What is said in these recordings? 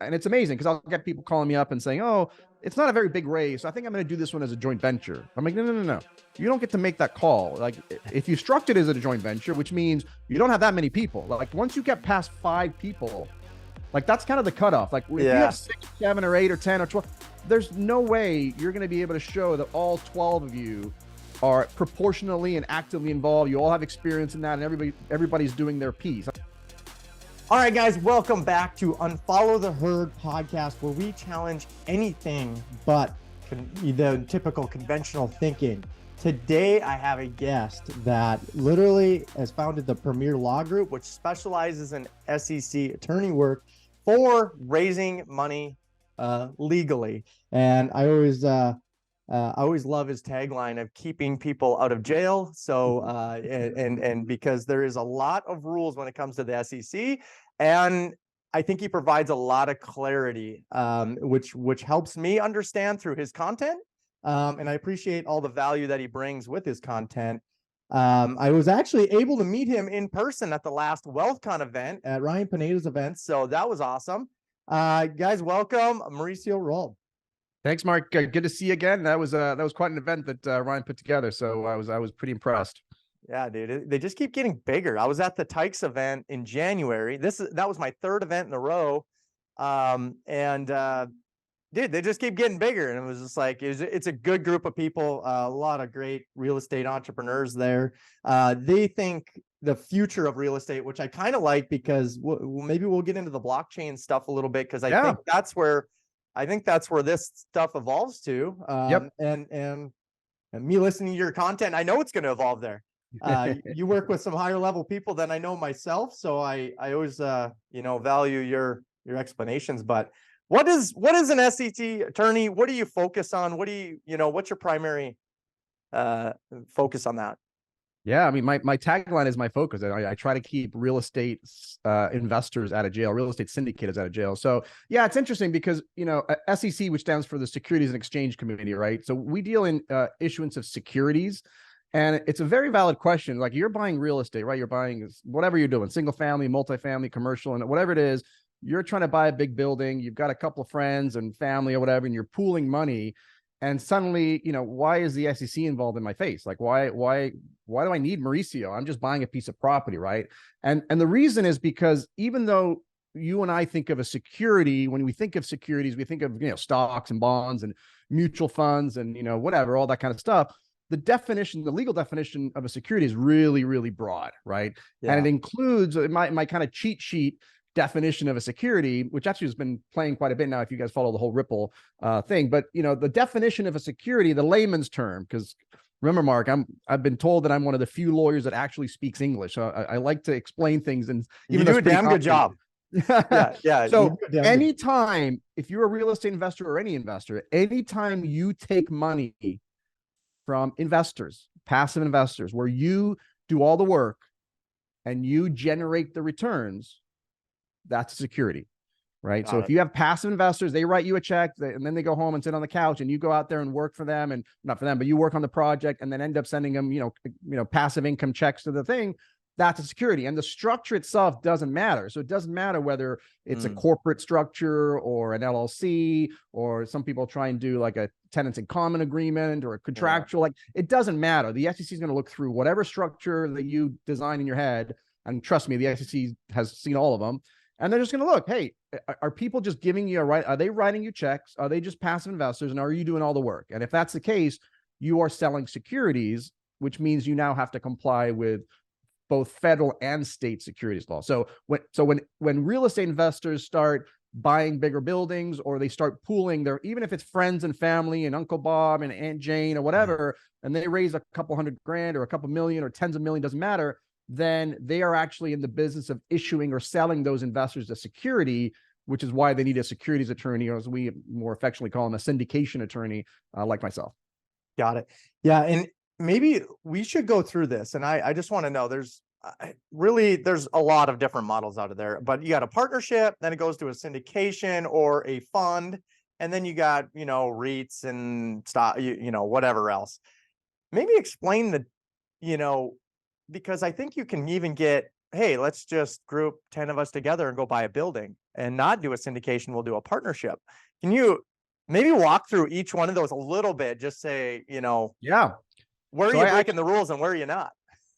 and it's amazing because I'll get people calling me up and saying, oh, it's not a very big raise, so I think I'm going to do this one as a joint venture. I'm like, no. You don't get to make that call. Like, if you structured it as a joint venture, which means you don't have that many people. Like, once you get past 5 people, like, that's kind of the cutoff. Like, if you have 6, 7, or 8, or 10, or 12, there's no way you're going to be able to show that all 12 of you are proportionally and actively involved. You all have experience in that, and everybody's doing their piece. All right, guys, welcome back to Unfollow the Herd podcast, where we challenge anything but the typical conventional thinking. Today, I have a guest that literally has founded the Premier Law Group, which specializes in SEC attorney work for raising money legally. And I always love his tagline of keeping people out of jail. So, and because there is a lot of rules when it comes to the SEC, and I think he provides a lot of clarity, which helps me understand through his content. And I appreciate all the value that he brings with his content. I was actually able to meet him in person at the last WealthCon event at Ryan Pineda's event. So that was awesome. Guys, welcome, Mauricio, Rauld. Thanks, Mark. Good to see you again. That was quite an event that Ryan put together. So I was pretty impressed. Yeah, dude, they just keep getting bigger. I was at the Tykes event in January. That was my 3rd event in a row. Dude, they just keep getting bigger. And it was just like, it's a good group of people, a lot of great real estate entrepreneurs there. They think the future of real estate, which I kind of like, because maybe we'll get into the blockchain stuff a little bit, because I think that's where this stuff evolves to. And me listening to your content, I know it's going to evolve there. You work with some higher level people than I know myself, so I always value your explanations. But what is an SEC attorney? What do you focus on? What's your primary focus on that? Yeah, I mean, my tagline is my focus. I try to keep real estate investors out of jail, real estate syndicators out of jail. So yeah, it's interesting because, SEC, which stands for the Securities and Exchange Committee, right? So we deal in issuance of securities. And it's a very valid question. Like, you're buying real estate, right? You're buying whatever you're doing, single family, multifamily, commercial, and whatever it is. You're trying to buy a big building. You've got a couple of friends and family or whatever, and you're pooling money. And suddenly, why is the SEC involved in my face? Like, why do I need Mauricio? I'm just buying a piece of property, right? And the reason is because even though you and I think of a security, when we think of securities, we think of, stocks and bonds and mutual funds and, whatever, all that kind of stuff. The legal definition of a security is really, really broad, right? Yeah. And it includes my kind of cheat sheet definition of a security, which actually has been playing quite a bit now, if you guys follow the whole Ripple thing. But, the definition of a security, the layman's term, because remember, Mark, I've been told that I'm one of the few lawyers that actually speaks English. So I like to explain things, and you do a damn good job. Yeah. So anytime, if you're a real estate investor or any investor, anytime you take money from investors, passive investors, where you do all the work and you generate the returns, that's a security, right? So if you have passive investors, they write you a check, and then they go home and sit on the couch, and you go out there and work for them, and not for them, but you work on the project and then end up sending them, passive income checks to the thing. That's a security. And the structure itself doesn't matter. So it doesn't matter whether it's a corporate structure or an LLC, or some people try and do like a tenants in common agreement or a contractual, like, it doesn't matter. The SEC is going to look through whatever structure that you design in your head. And trust me, the SEC has seen all of them. And they're just going to look, hey, are people just giving you are they writing you checks? Are they just passive investors? And are you doing all the work? And if that's the case, you are selling securities, which means you now have to comply with both federal and state securities law. So when real estate investors start buying bigger buildings, or they start pooling even if it's friends and family and Uncle Bob and Aunt Jane or whatever, and they raise a couple $100,000 or a couple million or tens of millions, doesn't matter, then they are actually in the business of issuing or selling those investors a security, which is why they need a securities attorney, or as we more affectionately call them, a syndication attorney, like myself. Got it. Yeah. And maybe we should go through this. And I just want to know, there's a lot of different models out of there, but you got a partnership, then it goes to a syndication or a fund. And then you got, REITs and stock, whatever else. Maybe explain because I think you can even get hey, let's just group 10 of us together and go buy a building and not do a syndication, we'll do a partnership. Can you maybe walk through each one of those a little bit? Just say, Yeah. where are So you breaking the rules and where are you not?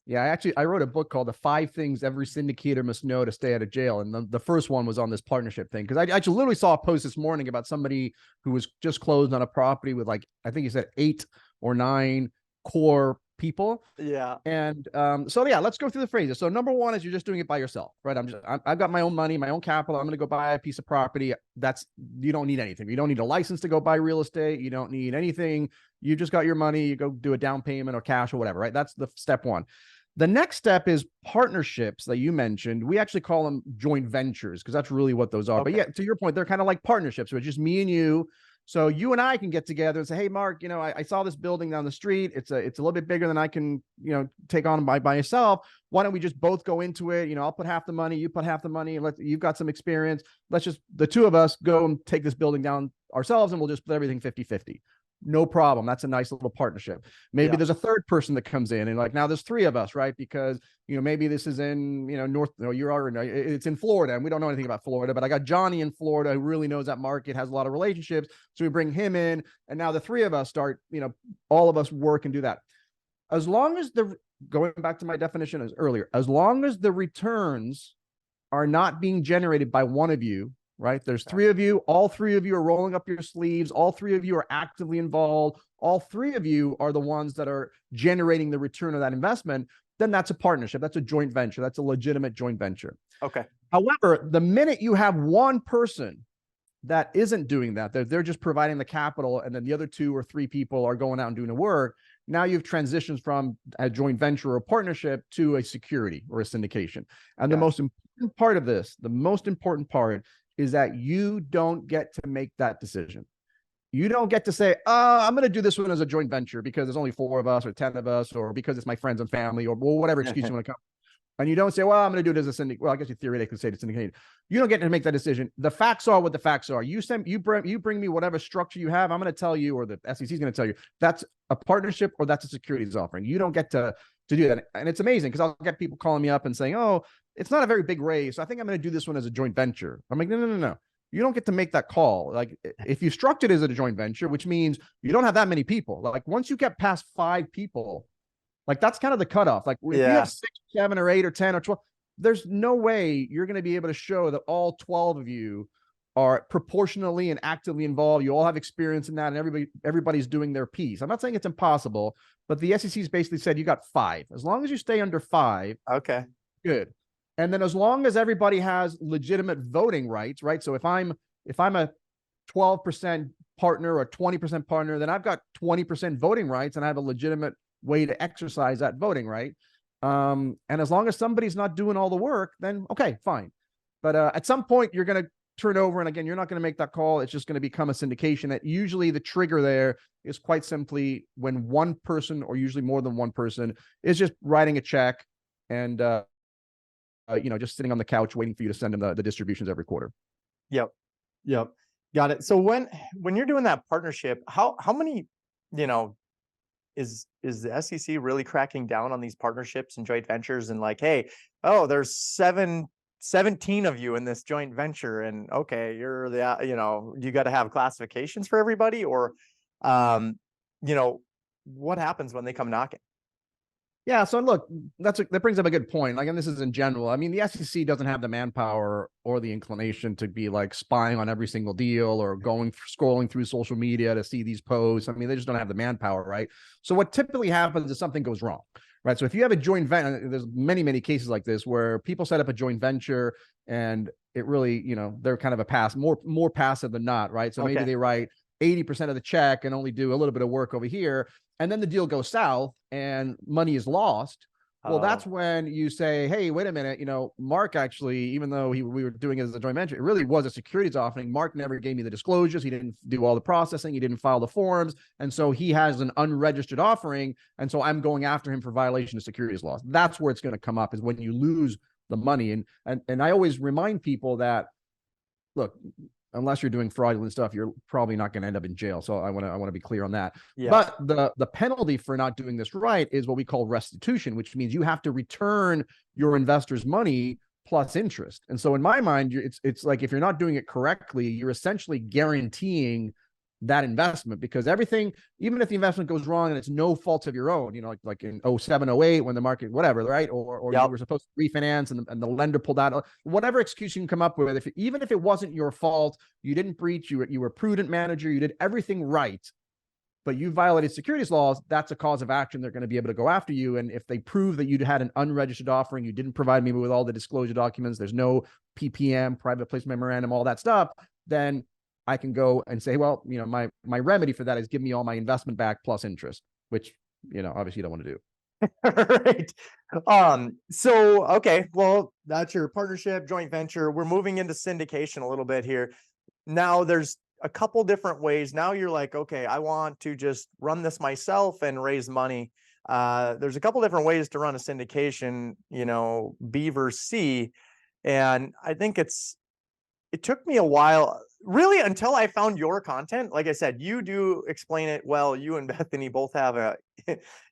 Yeah, I wrote a book called The 5 Things Every Syndicator Must Know to Stay Out of Jail. And the first one was on this partnership thing. Because I actually literally saw a post this morning about somebody who was just closed on a property with, like, I think he said 8 or 9 core people. Yeah. And so yeah, let's go through the phrases. So number one is you're just doing it by yourself, right? I've got my own money, my own capital. I'm going to go buy a piece of property. You don't need anything. You don't need a license to go buy real estate. You don't need anything. You just got your money. You go do a down payment or cash or whatever, right? That's the step one. The next step is partnerships that you mentioned. We actually call them joint ventures because that's really what those are. Okay. But yeah, to your point, they're kind of like partnerships, which is me and you. So you and I can get together and say, hey, Mark, I salet this building down the street. It's a little bit bigger than I can, take on by myself. Why don't we just both go into it? I'll put half the money, you put half the money. You've got some experience. Let's just, the two of us, go and take this building down ourselves, and we'll just put everything 50-50. No problem. That's a nice little partnership. Maybe there's a third person that comes in, and like, now there's 3 of us, right? Because, maybe this is in, it's in Florida, and we don't know anything about Florida, but I got Johnny in Florida who really knows that market, has a lot of relationships. So we bring him in, and now the 3 of us start, all of us work and do that. As long as going back to my definition as earlier, as long as the returns are not being generated by one of you, right? There's 3 of you. All 3 of you are rolling up your sleeves. All 3 of you are actively involved. All 3 of you are the ones that are generating the return of that investment. Then that's a partnership. That's a joint venture. That's a legitimate joint venture. Okay. However, the minute you have one person that isn't doing that, they're just providing the capital, and then the other 2 or 3 people are going out and doing the work, now you've transitioned from a joint venture or partnership to a security or a syndication. And the most important part of this, the most important part, is that you don't get to make that decision. You don't get to say, I'm going to do this one as a joint venture because there's only 4 of us or 10 of us, or because it's my friends and family, or whatever excuse you want to come. And you don't say, well, I'm going to do it as a syndicate. Well, I guess you theoretically say it's syndicated. You don't get to make that decision. The facts are what the facts are. You bring me whatever structure you have. I'm going to tell you, or the SEC is going to tell you, that's a partnership or that's a securities offering. You don't get to do that. And it's amazing because I'll get people calling me up and saying, oh, it's not a very big raise, so I think I'm going to do this one as a joint venture. I'm like, no. You don't get to make that call. Like, if you structured it as a joint venture, which means you don't have that many people. Like, once you get past 5 people, like, that's kind of the cutoff. Like, if you have 6, 7, or 8, or 10, or 12, there's no way you're going to be able to show that all 12 of you are proportionally and actively involved. You all have experience in that, and everybody's doing their piece. I'm not saying it's impossible, but the SEC's basically said you got 5. As long as you stay under 5, okay, good. And then as long as everybody has legitimate voting rights, right? So if I'm a 12% partner or 20% partner, then I've got 20% voting rights, and I have a legitimate way to exercise that voting right. And as long as somebody's not doing all the work, then okay, fine. But at some point you're going to turn over, and again, you're not going to make that call. It's just going to become a syndication. That usually the trigger there is quite simply when one person, or usually more than one person, is just writing a check and just sitting on the couch waiting for you to send them the distributions every quarter. Yep. Got it. So when you're doing that partnership, how many, is the SEC really cracking down on these partnerships and joint ventures, and like, hey, there's 17 of you in this joint venture, and okay, you're you got to have classifications for everybody, or what happens when they come knocking? Yeah, so look, that brings up a good point. Like, and this is in general. I mean, the SEC doesn't have the manpower or the inclination to be like spying on every single deal or scrolling through social media to see these posts. I mean, they just don't have the manpower, right? So what typically happens is something goes wrong, right? So if you have a joint venture, there's many cases like this where people set up a joint venture and it really, they're kind of more passive than not, right? So maybe they write 80% of the check and only do a little bit of work over here. And then the deal goes south and money is lost. Well, that's when you say, hey, wait a minute, Mark actually, even though we were doing it as a joint venture, it really was a securities offering. Mark never gave me the disclosures. He didn't do all the processing. He didn't file the forms. And so he has an unregistered offering. And so I'm going after him for violation of securities laws. That's where it's going to come up, is when you lose the money. And I always remind people that, look, unless you're doing fraudulent stuff, you're probably not going to end up in jail. So I want to be clear on that. Yeah. But the penalty for not doing this right is what we call restitution, which means you have to return your investors' money plus interest. And so in my mind, it's like, if you're not doing it correctly, you're essentially guaranteeing that investment, because everything, even if the investment goes wrong and it's no fault of your own, like in 07, 08, when the market, whatever, right? Or you were supposed to refinance and the lender pulled out, whatever excuse you can come up with, even if it wasn't your fault, you didn't breach, you were a prudent manager, you did everything right, but you violated securities laws, that's a cause of action. They're going to be able to go after you. And if they prove that you had an unregistered offering, you didn't provide me with all the disclosure documents, there's no PPM, private placement memorandum, all that stuff, then I can go and say, well, my remedy for that is give me all my investment back plus interest, which, obviously you don't want to do. Right. So, okay, well, that's your partnership, joint venture. We're moving into syndication a little bit here. Now there's a couple different ways. Now you're like, okay, I want to just run this myself and raise money. There's a couple different ways to run a syndication, B versus C. And I think it took me a while, really, until I found your content. Like I said, you do explain it well. You and Bethany both have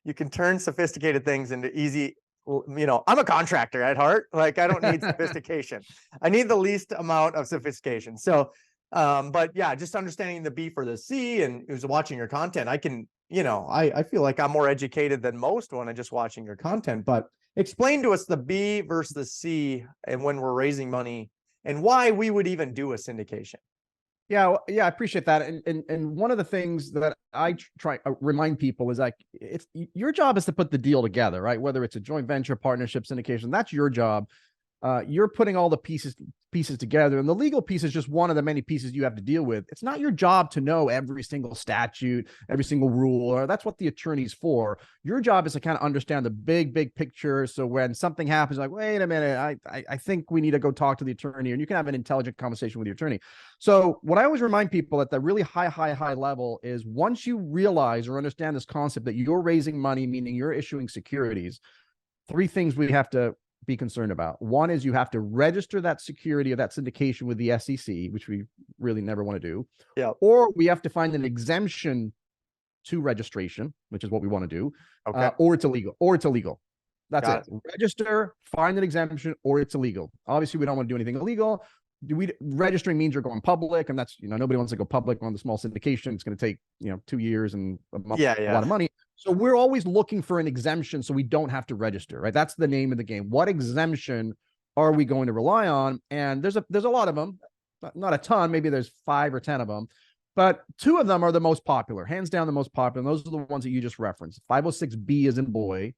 you can turn sophisticated things into easy. I'm a contractor at heart. Like, I don't need sophistication. I need the least amount of sophistication. So, but yeah, just understanding the B for the C, and who's watching your content, I can, I feel like I'm more educated than most when I'm just watching your content. But explain to us the B versus the C, and when we're raising money, and why we would even do a syndication. Yeah, I appreciate that. And one of the things that I try to remind people is, like, it's your job is to put the deal together, right? Whether it's a joint venture, partnership, syndication, that's your job. You're putting all the pieces together, and the legal piece is just one of the many pieces you have to deal with. It's not your job to know every single statute, every single rule, or that's what the attorney's for. Your job is to kind of understand the big picture. So when something happens, like, wait a minute, I think we need to go talk to the attorney, and you can have an intelligent conversation with the attorney. So what I always remind people at the really high level is, once you realize or understand this concept that you're raising money, meaning you're issuing securities, three things we have to be concerned about. One is you have to register that security or that syndication with the SEC, which we really never want to do. Yeah. Or we have to find an exemption to registration, which is what we want to do. Okay. Or it's illegal. That's it. Register, find an exemption, or it's illegal. Obviously, we don't want to do anything illegal. Registering means you're going public, and that's, nobody wants to go public on the small syndication. It's going to take 2 years and a lot of money. So we're always looking for an exemption, so we don't have to register, right? That's the name of the game. What exemption are we going to rely on? And there's a lot of them, not a ton. Maybe there's 5 or 10 of them, but 2 of them are the most popular, hands down the most popular. And those are the ones that you just referenced. 506B as in boy,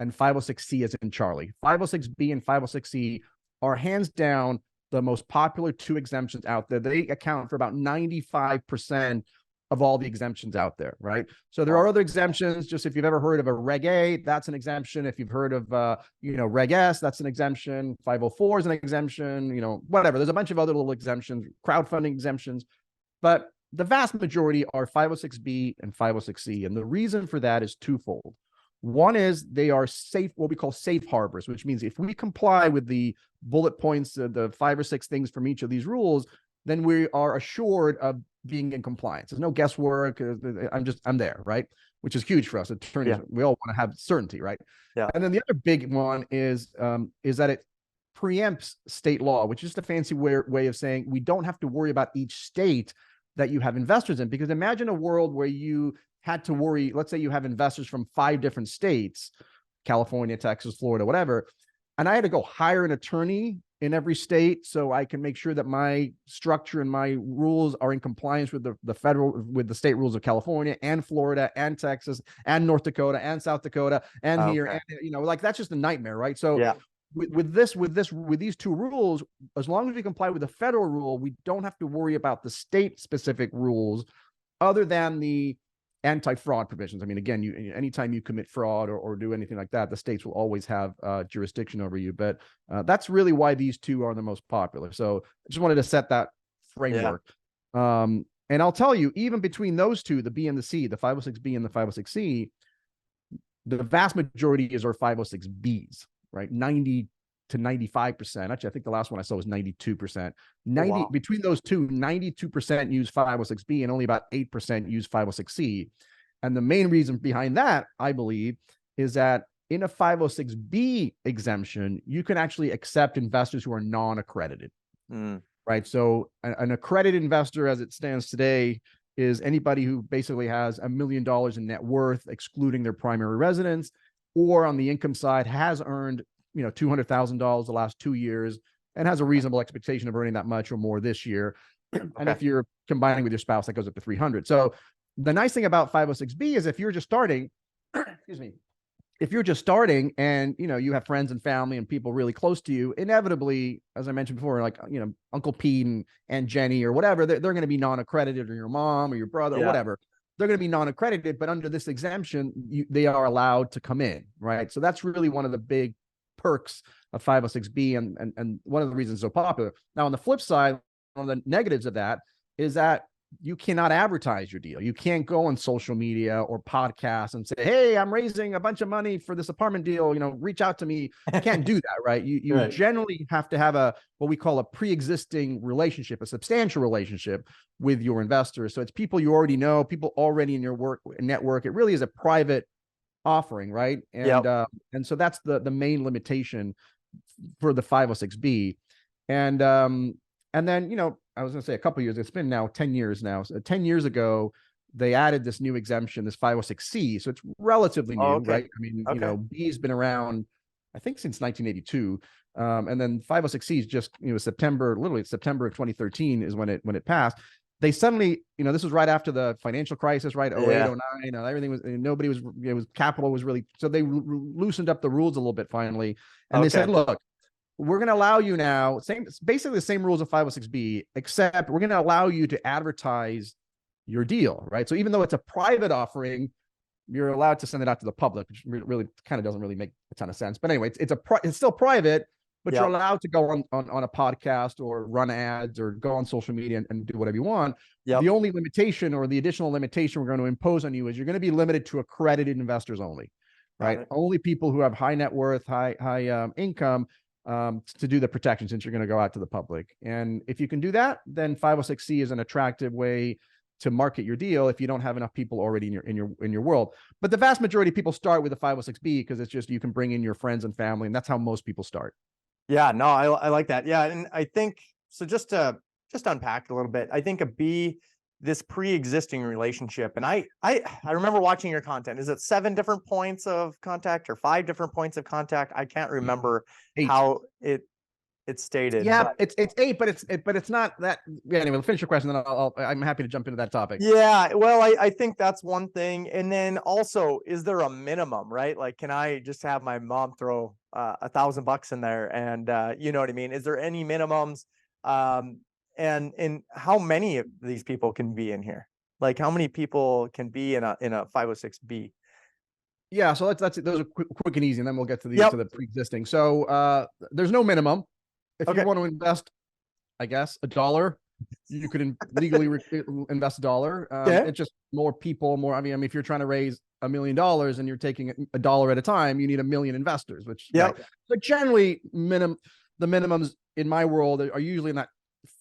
and 506C as in Charlie. 506B and 506C are hands down the most popular 2 exemptions out there. They account for about 95% of all the exemptions out there, right? So there are other exemptions. Just if you've ever heard of a Reg A, that's an exemption. If you've heard of, Reg S, that's an exemption. 504 is an exemption, whatever. There's a bunch of other little exemptions, crowdfunding exemptions, but the vast majority are 506B and 506C. And the reason for that is twofold. One is they are safe, what we call safe harbors, which means if we comply with the bullet points, the 5 or 6 things from each of these rules, then we are assured of being in compliance. There's no guesswork. I'm there, right? Which is huge for us attorneys. Yeah. We all want to have certainty, right? Yeah. And then the other big one is that it preempts state law, which is just a fancy way of saying we don't have to worry about each state that you have investors in. Because imagine a world where you had to worry, let's say you have investors from 5 different states, California, Texas, Florida, whatever, and I had to go hire an attorney in every state so I can make sure that my structure and my rules are in compliance with the state rules of California and Florida and Texas and North Dakota and South Dakota and here, and that's just a nightmare, right? So yeah. With these 2 rules, as long as we comply with the federal rule, we don't have to worry about the state specific rules other than the anti-fraud provisions. I mean, again, anytime you commit fraud or do anything like that, the states will always have jurisdiction over you. But that's really why these 2 are the most popular. So I just wanted to set that framework. Yeah. And I'll tell you, even between those 2, the B and the C, the 506B and the 506C, the vast majority are 506Bs, right? 90 to 95%. Actually, I think the last one I saw was 92%. Wow. Between those two, 92% use 506B and only about 8% use 506C. And the main reason behind that, I believe, is that in a 506B exemption, you can actually accept investors who are non-accredited, right? So an accredited investor, as it stands today, is anybody who basically has $1 million in net worth, excluding their primary residence, or on the income side has earned, $200,000 the last 2 years and has a reasonable expectation of earning that much or more this year. And if you're combining with your spouse, that goes up to 300. So the nice thing about 506B is if you're just starting, excuse me, if you're just starting and, you have friends and family and people really close to you, inevitably, as I mentioned before, like, Uncle Pete and Jenny or whatever, they're going to be non-accredited, or your mom or your brother or whatever. They're going to be non-accredited, but under this exemption, they are allowed to come in, right? So that's really one of the big perks of 506B and one of the reasons it's so popular. Now, on the flip side, one of the negatives of that is that you cannot advertise your deal. You can't go on social media or podcasts and say, hey, I'm raising a bunch of money for this apartment deal, reach out to me. You can't do that, right? You right. Generally have to have what we call a pre-existing relationship, a substantial relationship with your investors. So it's people you already know, people already in your network. It really is a private offering, right? And so that's the main limitation for the 506B. And then, I was going to say a couple of years, it's been now 10 years now. So 10 years ago, they added this new exemption, this 506C. So it's relatively new, right? I mean, B's been around, I think, since 1982. And then 506C is just, September of 2013 is when it passed. They suddenly, this was right after the financial crisis, right? 08, 09, everything was, capital was really, so they loosened up the rules a little bit finally. And they said, look, we're going to allow you now, basically the same rules of 506B, except we're going to allow you to advertise your deal, right? So even though it's a private offering, you're allowed to send it out to the public, which really kind of doesn't really make a ton of sense. But anyway, it's still private, but you're allowed to go on a podcast or run ads or go on social media and do whatever you want. The only limitation or the additional limitation we're going to impose on you is you're going to be limited to accredited investors only, right? Only people who have high net worth, high income, to do the protection, since you're going to go out to the public. And if you can do that, then 506C is an attractive way to market your deal if you don't have enough people already in your world. But the vast majority of people start with the 506B because it's just, you can bring in your friends and family, and that's how most people start. Yeah, no, I like that. Yeah, and I think so. Just to unpack a little bit, I think a B, this pre-existing relationship, and I remember watching your content. Is it 7 different points of contact or 5 different points of contact? I can't remember 8. How it's stated. Yeah, it's 8, but it's not that. Yeah, anyway, finish your question, then I'm happy to jump into that topic. Yeah, well, I think that's one thing, and then also, is there a minimum, right? Like, can I just have my mom throw $1,000 in there, and you know what I mean? Is there any minimums? And how many of these people can be in here? Like, how many people can be in a 506B? Yeah, so those are quick and easy, and then we'll get to the pre-existing. So there's no minimum. If you want to invest, I guess, $1, you could legally invest $1. It's just more people, more. I mean, if you're trying to raise $1 million and you're taking $1 at a time, you need 1 million investors. Which right. But generally, the minimums in my world are usually in that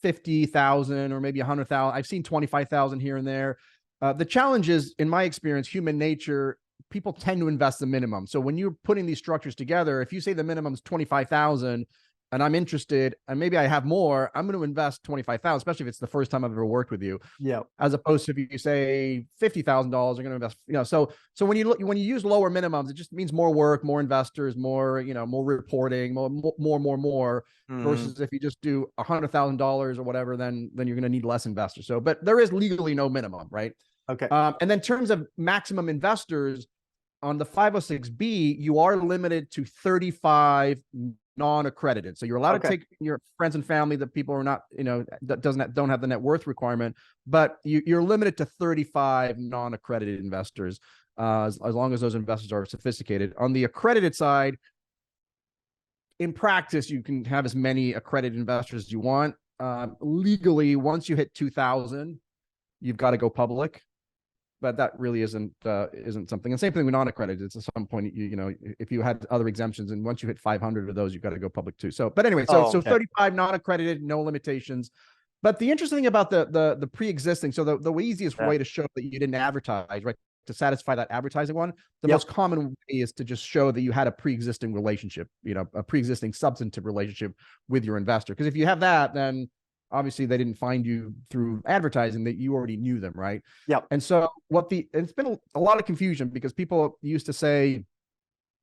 50,000 or maybe 100,000. I've seen 25,000 here and there. The challenge is, in my experience, human nature. People tend to invest the minimum. So when you're putting these structures together, if you say the minimum is 25,000 and I'm interested and maybe I have more, I'm going to invest 25,000, especially if it's the first time I've ever worked with you. Yeah. As opposed to if you say $50,000, you're going to invest, so when you use lower minimums, it just means more work, more investors, more, more reporting, more, versus if you just do $100,000 or whatever, then you're going to need less investors. So, but there is legally no minimum, right? Okay. And then in terms of maximum investors on the 506B, you are limited to 35 non-accredited. So you're allowed to take your friends and family, the people who are not, that don't have the net worth requirement, but you're limited to 35 non-accredited investors, as long as those investors are sophisticated. On the accredited side, in practice, you can have as many accredited investors as you want. Legally, once you hit 2,000, you've got to go public. but that really isn't something. And same thing with non-accredited. It's at some point, you know, if you had other exemptions, and once you hit 500 of those, you've got to go public too. So, but anyway, so 35 non-accredited, no limitations. But the interesting thing about the pre-existing, so the easiest way to show that you didn't advertise, right, to satisfy that advertising one, the most common way is to just show that you had a pre-existing relationship, you know, a pre-existing substantive relationship with your investor. Because if you have that, then obviously they didn't find you through advertising, that you already knew them, right? Yep. And so it's been a lot of confusion, because people used to say,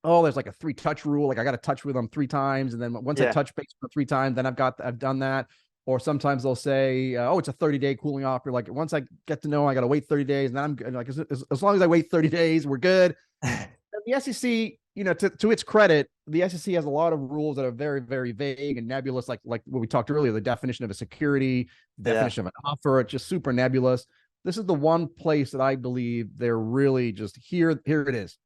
oh, there's like a 3-touch rule. Like I got to touch with them 3 times. And then once I touch base for 3 times, then I've done that. Or sometimes they'll say, oh, it's a 30-day cooling off. You're like, once I get to know, I got to wait 30 days. And then I'm good. Like, as long as I wait 30 days, we're good. The SEC, you know, to its credit, the SEC has a lot of rules that are very, very vague and nebulous. Like what we talked earlier, the definition of a security, the definition of an offer, it's just super nebulous. This is the one place that I believe they're really just here it is.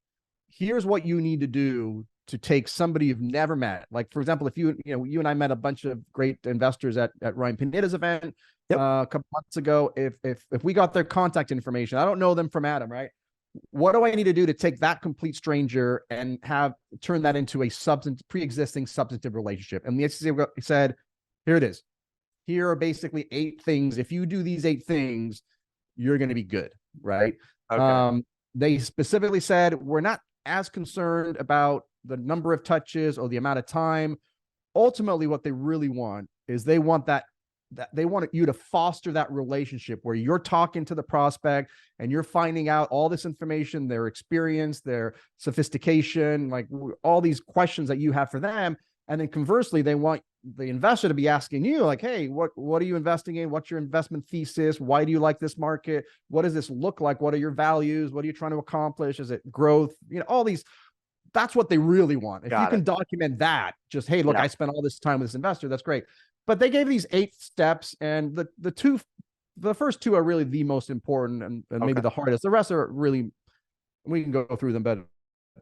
Here's what you need to do to take somebody you've never met. Like, for example, if you and I met a bunch of great investors at Ryan Pineda's event a couple months ago. If we got their contact information, I don't know them from Adam, right? What do I need to do to take that complete stranger and turn that into a pre-existing substantive relationship? And the SEC said, here it is. Here are basically 8 things. If you do these 8 things, you're going to be good, right? Okay. They specifically said, we're not as concerned about the number of touches or the amount of time. Ultimately, what they really want is they want they want you to foster that relationship where you're talking to the prospect and you're finding out all this information, their experience, their sophistication, like all these questions that you have for them. And then conversely, they want the investor to be asking you, like, hey, what are you investing in? What's your investment thesis? Why do you like this market? What does this look like? What are your values? What are you trying to accomplish? Is it growth? You know, all these. That's what they really want. If you can document that, just, hey, look, I spent all this time with this investor, that's great. But they gave these 8 steps, and the first 2 are really the most important and maybe the hardest. The rest are really, we can go through them, but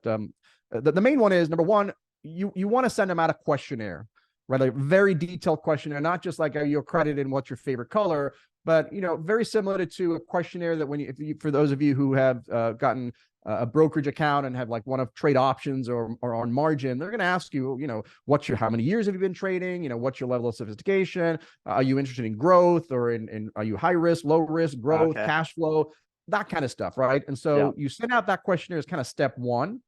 the main one is, number 1, you want to send them out a questionnaire, right? A very detailed questionnaire, not just like, are you accredited and what's your favorite color, but, you know, very similar to a questionnaire that for those of you who have gotten a brokerage account and have like one of trade options or on margin, they're going to ask you, you know, how many years have you been trading? You know, what's your level of sophistication? Are you interested in growth, or are you high risk, low risk, growth, cash flow, that kind of stuff, right? And so you send out that questionnaire as kind of step 1.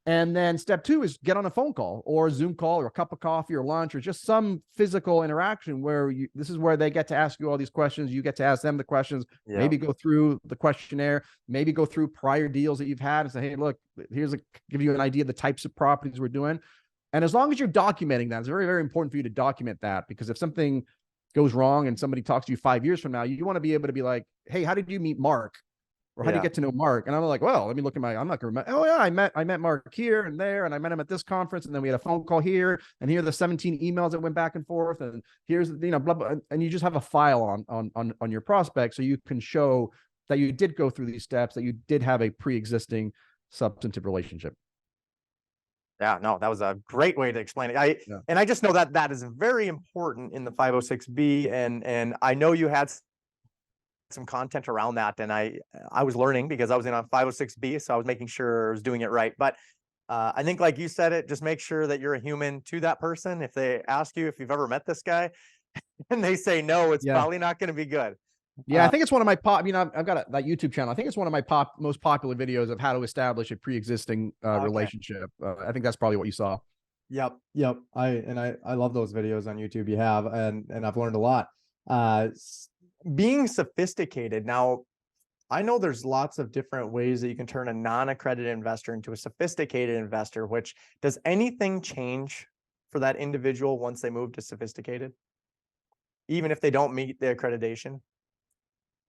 And then step 2 is get on a phone call or a Zoom call or a cup of coffee or lunch or just some physical interaction where this is where they get to ask you all these questions. You get to ask them the questions, maybe go through the questionnaire, maybe go through prior deals that you've had and say, hey, look, give you an idea of the types of properties we're doing. And as long as you're documenting that, it's very, very important for you to document that, because if something goes wrong and somebody talks to you 5 years from now, you want to be able to be like, hey, how did you meet Mark? Or how do you get to know Mark? And I'm like, well, let me look at I'm not going to remember. Oh yeah, I met Mark here and there, and I met him at this conference, and then we had a phone call here, and here are the 17 emails that went back and forth, and here's, you know, blah, blah, and you just have a file on your prospect, so you can show that you did go through these steps, that you did have a pre-existing substantive relationship. Yeah, no, that was a great way to explain it. And I just know that is very important in the 506B, and I know you had some content around that, and I was learning because I was in on 506B, so I was making sure I was doing it right. But I think, like you said, it just make sure that you're a human to that person. If they ask you if you've ever met this guy and they say no, it's probably not going to be good. Yeah, I think it's one of my I've got that YouTube channel. I think it's one of my most popular videos of how to establish a pre-existing relationship. I think that's probably what you saw. Yep. I love those videos on YouTube you have, and I've learned a lot. Being sophisticated. Now, I know there's lots of different ways that you can turn a non-accredited investor into a sophisticated investor, which does anything change for that individual once they move to sophisticated, even if they don't meet the accreditation?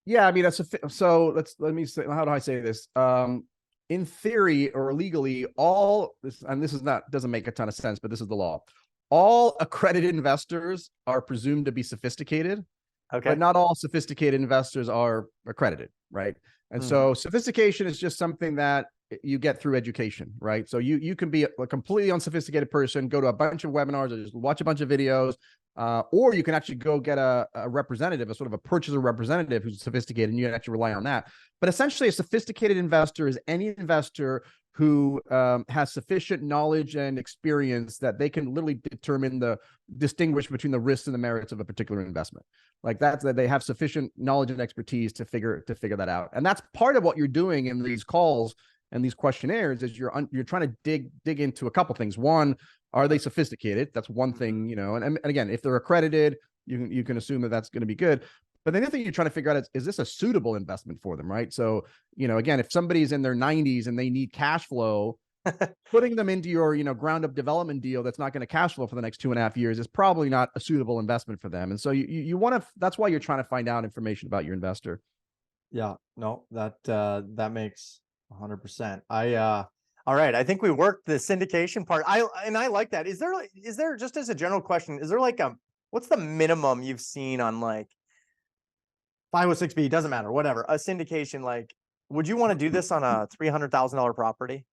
Yeah, I mean, let me say, how do I say this? In theory or legally, doesn't make a ton of sense, but this is the law. All accredited investors are presumed to be sophisticated. Okay. But not all sophisticated investors are accredited, right? And so sophistication is just something that you get through education, right? So you can be a completely unsophisticated person, go to a bunch of webinars or just watch a bunch of videos, Or you can actually go get a representative, a sort of a purchaser representative who's sophisticated, and you can actually rely on that. But essentially, a sophisticated investor is any investor who has sufficient knowledge and experience that they can literally distinguish between the risks and the merits of a particular investment. Like that they have sufficient knowledge and expertise to figure that out. And that's part of what you're doing in these calls and these questionnaires is you're trying to dig into a couple things. One, are they sophisticated? That's one thing, and again, if they're accredited, you can assume that that's going to be good. But the other thing you're trying to figure out is this a suitable investment for them, right? So, again, if somebody's in their 90s and they need cash flow, putting them into your, ground up development deal that's not going to cash flow for the next 2.5 years is probably not a suitable investment for them. And so you want to, that's why you're trying to find out information about your investor. Yeah, no, that makes 100%. All right, I think we worked the syndication part. I like that. Is there just as a general question, is there like what's the minimum you've seen on like 506B, doesn't matter, whatever, a syndication? Like, would you want to do this on a $300,000 property?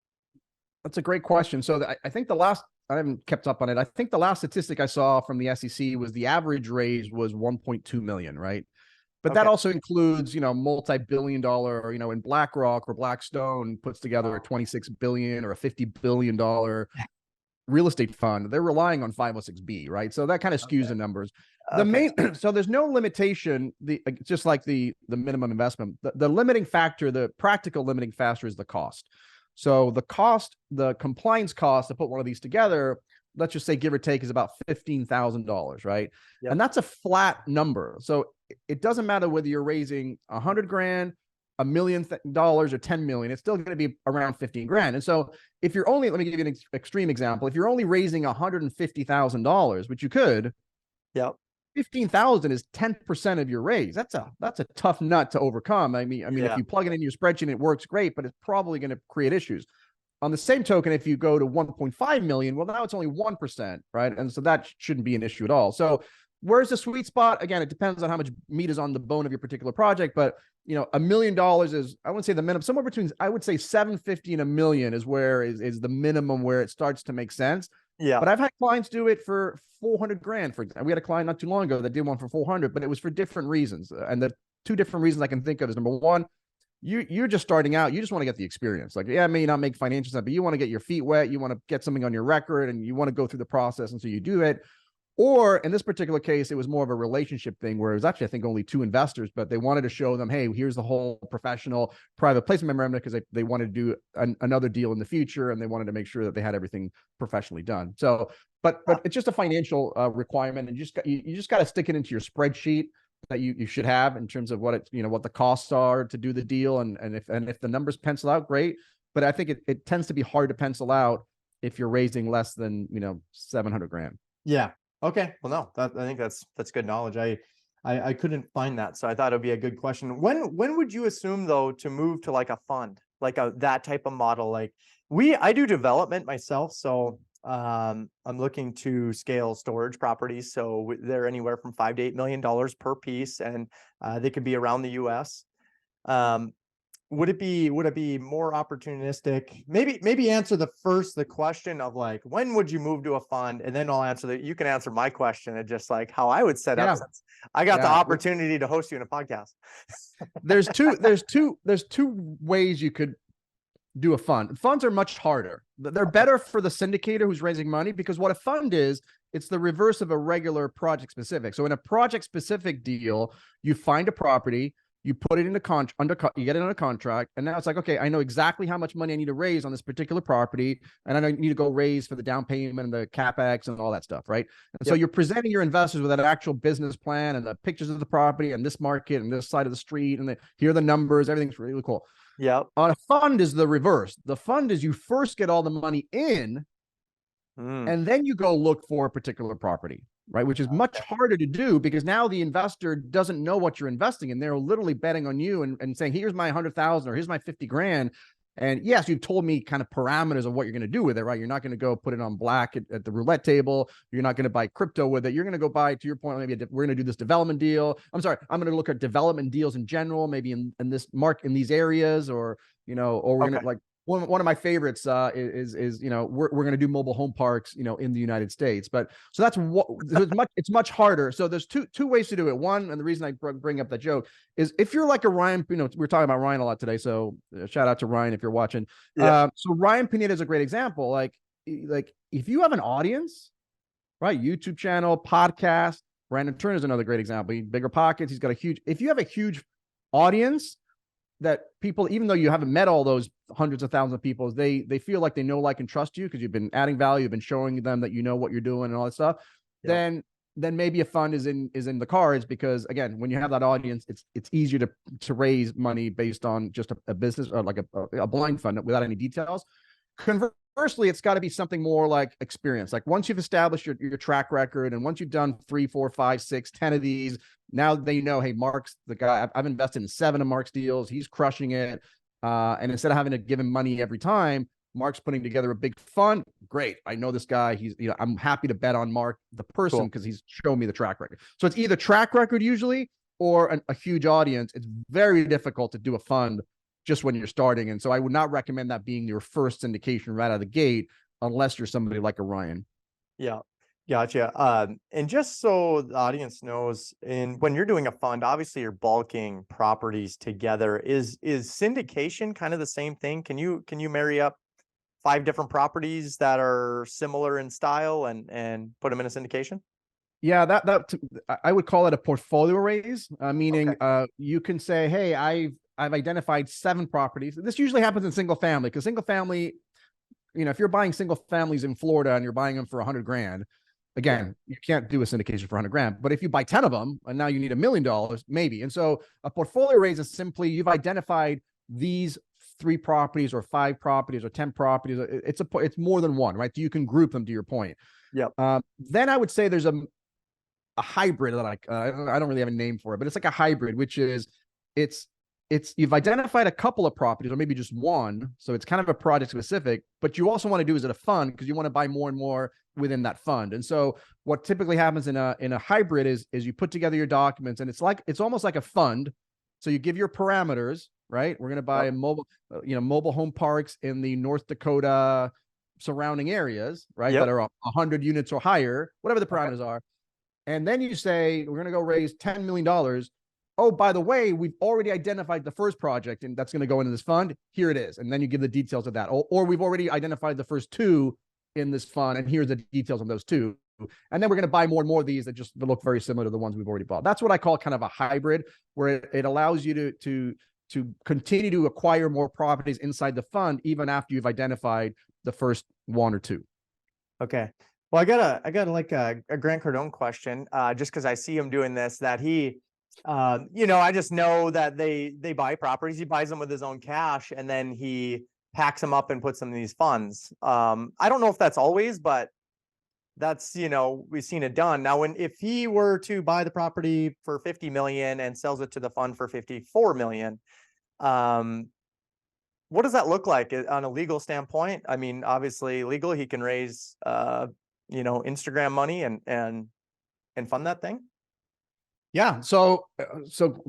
That's a great question. So I think I haven't kept up on it. I think the last statistic I saw from the SEC was the average raise was 1.2 million, right? But that also includes, multi-billion dollar, in BlackRock or Blackstone puts together a 26 billion or a $50 billion real estate fund. They're relying on 506B, right? So that kind of skews the numbers. So there's no limitation, just like the minimum investment. The limiting factor, the practical limiting factor is the cost. So the compliance cost to put one of these together, let's just say give or take, is about $15,000, right? Yep. And that's a flat number. So it doesn't matter whether you're raising 100 grand, $1 million or 10 million, it's still going to be around 15 grand. And so if you're only, let me give you an extreme example. If you're only raising $150,000, which you could, yep, 15,000 is 10% of your raise. That's a tough nut to overcome. I mean, if you plug it in your spreadsheet, it works great, but it's probably going to create issues. On the same token, if you go to 1.5 million, well, now it's only 1%, right? And so that shouldn't be an issue at all. So where's the sweet spot? Again, it depends on how much meat is on the bone of your particular project, but $1 million is, I wouldn't say the minimum, somewhere between, I would say 750 and $1 million is where is the minimum where it starts to make sense. Yeah. But I've had clients do it for 400 grand. For example, we had a client not too long ago that did one for 400, but it was for different reasons. And the two different reasons I can think of is, number one, you're just starting out. You just want to get the experience. Like, yeah, it may not make financial sense, but you want to get your feet wet. You want to get something on your record and you want to go through the process. And so you do it. Or in this particular case, it was more of a relationship thing where it was actually, I think, only 2 investors, but they wanted to show them, hey, here's the whole professional private placement memorandum, because they wanted to do another deal in the future, and they wanted to make sure that they had everything professionally done. So, but it's just a financial requirement, and you just got to stick it into your spreadsheet that you should have in terms of what what the costs are to do the deal, and if the numbers pencil out, great. But I think it tends to be hard to pencil out if you're raising less than 700 grand. Yeah. Okay. Well, no, I think that's good knowledge. I couldn't find that, so I thought it'd be a good question. When would you assume though to move to like a fund, like that type of model? Like I do development myself, so I'm looking to scale storage properties. So they're anywhere from $5 to $8 million per piece, and they could be around the U.S. Would it be more opportunistic? Maybe answer the question of like, when would you move to a fund? And then I'll answer you can answer my question and just like how I would set up. Since I got the opportunity to host you in a podcast. There's two ways you could do a fund. Funds are much harder. They're better for the syndicator who's raising money, because what a fund is, it's the reverse of a regular project specific. So in a project specific deal, you find a property, you put it in you get it under contract, and now it's like, okay, I know exactly how much money I need to raise on this particular property, and I need to go raise for the down payment and the capex and all that stuff, right? And so you're presenting your investors with an actual business plan and the pictures of the property and this market and this side of the street, and here are the numbers. Everything's really cool. Yeah. On a fund is the reverse. The fund is you first get all the money in, and then you go look for a particular property, right? Which is much harder to do, because now the investor doesn't know what you're investing in. They're literally betting on you and saying, here's my 100,000 or here's my 50 grand. And yes, you've told me kind of parameters of what you're going to do with it, right? You're not going to go put it on black at the roulette table. You're not going to buy crypto with it. You're going to go buy, to your point, maybe we're going to do this development deal. I'm going to look at development deals in general, maybe in this in these areas, or, or we're going to like one of my favorites is we're going to do mobile home parks in the United States, but so that's what it's much harder. So there's two ways to do it. One, and the reason I bring up that joke is if you're like a Ryan, we're talking about Ryan a lot today, so shout out to Ryan if you're watching. Yeah. So Ryan Pineda is a great example. Like if you have an audience, right, YouTube channel, podcast. Brandon Turner is another great example. Bigger pockets. He's got if you have a huge audience that people, even though you haven't met all those hundreds of thousands of people, they feel like they know, like, and trust you because you've been adding value, you've been showing them that you know what you're doing and all that stuff. Yep. Then maybe a fund is in the cards, because again, when you have that audience, it's easier to raise money based on just a business or like a blind fund without any details. Conversely, it's got to be something more like experience. Like once you've established your track record, and once you've done 3, 4, 5, 6, 10 of these, now they know, hey, Mark's the guy. I've invested in 7 of Mark's deals. He's crushing it. And instead of having to give him money every time, Mark's putting together a big fund. Great. I know this guy. He's, I'm happy to bet on Mark, the person, because he's shown me the track record. So it's either track record usually or a huge audience. It's very difficult to do a fund just when you're starting. And so I would not recommend that being your first syndication right out of the gate, unless you're somebody like a Ryan. Yeah. Gotcha. And just so the audience knows, when you're doing a fund, obviously you're bulking properties together. Is syndication kind of the same thing? Can you marry up 5 different properties that are similar in style and put them in a syndication? Yeah, that I would call it a portfolio raise, meaning you can say, hey, I've identified 7 properties. This usually happens in single family, because single family, if you're buying single families in Florida and you're buying them for $100,000, again, you can't do a syndication for $100,000. But if you buy 10 of them and now you need $1 million, maybe. And so a portfolio raise is simply you've identified these 3 properties or 5 properties or 10 properties. It's more than one, right? You can group them, to your point. Yep. Then I would say there's a hybrid that I don't really have a name for it, but it's like a hybrid, which is you've identified a couple of properties or maybe just one. So it's kind of a project specific, but you also want to do is it a fund, because you want to buy more and more within that fund. And so what typically happens in a hybrid is you put together your documents, and it's almost like a fund. So you give your parameters, right? We're going to buy a mobile home parks in the North Dakota surrounding areas, right? That are 100 units or higher, whatever the parameters are. And then you say, we're going to go raise $10 million. Oh, by the way, we've already identified the first project, and that's going to go into this fund. Here it is. And then you give the details of that. Or we've already identified the first 2 in this fund, and here's the details on those 2. And then we're going to buy more and more of these that just look very similar to the ones we've already bought. That's what I call kind of a hybrid, where it allows you to continue to acquire more properties inside the fund, even after you've identified the first 1 or 2. Okay. Well, I got like a Grant Cardone question, just because I see him doing this, that he, I just know that they buy properties, he buys them with his own cash, and then he packs them up and puts them in these funds. I don't know if that's always, but that's, we've seen it done. Now, if he were to buy the property for 50 million and sells it to the fund for 54 million, what does that look like on a legal standpoint? I mean, obviously legal, he can raise, Instagram money and fund that thing. Yeah. So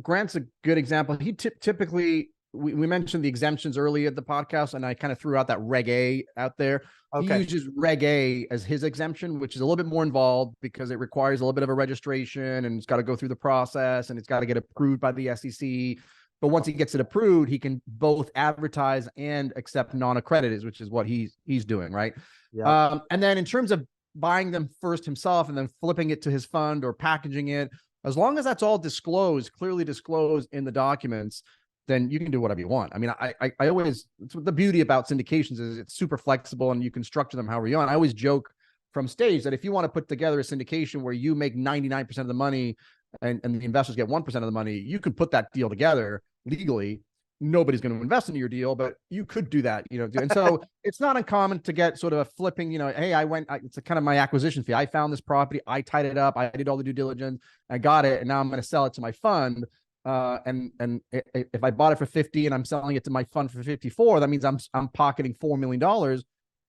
Grant's a good example. He typically, we mentioned the exemptions early at the podcast, and I kind of threw out that Reg A out there. Okay. He uses Reg A as his exemption, which is a little bit more involved because it requires a little bit of a registration, and it's got to go through the process, and it's got to get approved by the SEC. But once he gets it approved, he can both advertise and accept non-accredited, which is what he's doing, right? Yeah. And then in terms of buying them first himself and then flipping it to his fund or packaging it, as long as that's all clearly disclosed in the documents, then you can do whatever you want. I mean, I always, the beauty about syndications is it's super flexible and you can structure them however you want. I always joke from stage that if you want to put together a syndication where you make 99% of the money and the investors get 1% of the money, you can put that deal together legally. Nobody's going to invest into your deal, but you could do that, And so it's not uncommon to get sort of a flipping, hey, it's kind of my acquisition fee. I found this property, I tied it up, I did all the due diligence, I got it, and now I'm going to sell it to my fund. And if I bought it for 50 and I'm selling it to my fund for 54, that means I'm pocketing $4 million.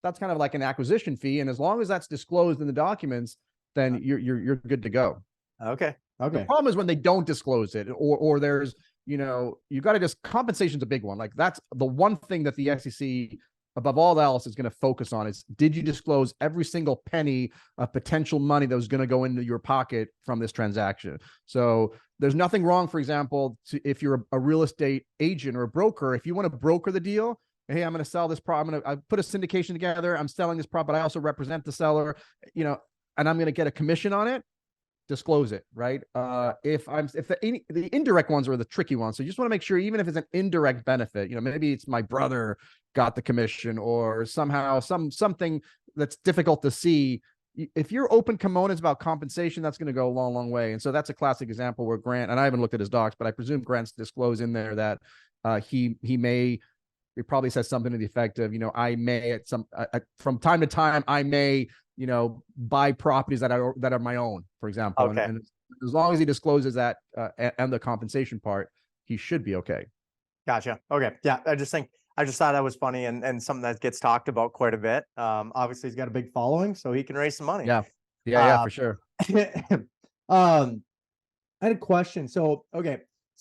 That's kind of like an acquisition fee, and as long as that's disclosed in the documents, then you're good to go. Okay. The problem is when they don't disclose it, or there's you got to just, compensation's a big one. Like that's the one thing that the SEC above all else is going to focus on is, did you disclose every single penny of potential money that was going to go into your pocket from this transaction? So there's nothing wrong, for example, if you're a real estate agent or a broker, if you want to broker the deal, hey, I'm going to sell this I put a syndication together, I'm selling this prop, but I also represent the seller, and I'm going to get a commission on it, disclose it, right? If the indirect ones are the tricky ones, so you just want to make sure, even if it's an indirect benefit, maybe it's my brother got the commission, or somehow something that's difficult to see. If you're open kimonos about compensation, that's going to go a long, long way. And so that's a classic example where Grant, and I haven't looked at his docs, but I presume Grant's disclosed in there that he probably says something to the effect of, I may from time to time, I may, buy properties that are my own, for example. Okay. And as long as he discloses that and the compensation part, he should be okay. Gotcha. Okay. Yeah. I just thought that was funny and something that gets talked about quite a bit. Obviously he's got a big following, so he can raise some money. Yeah, for sure. I had a question. So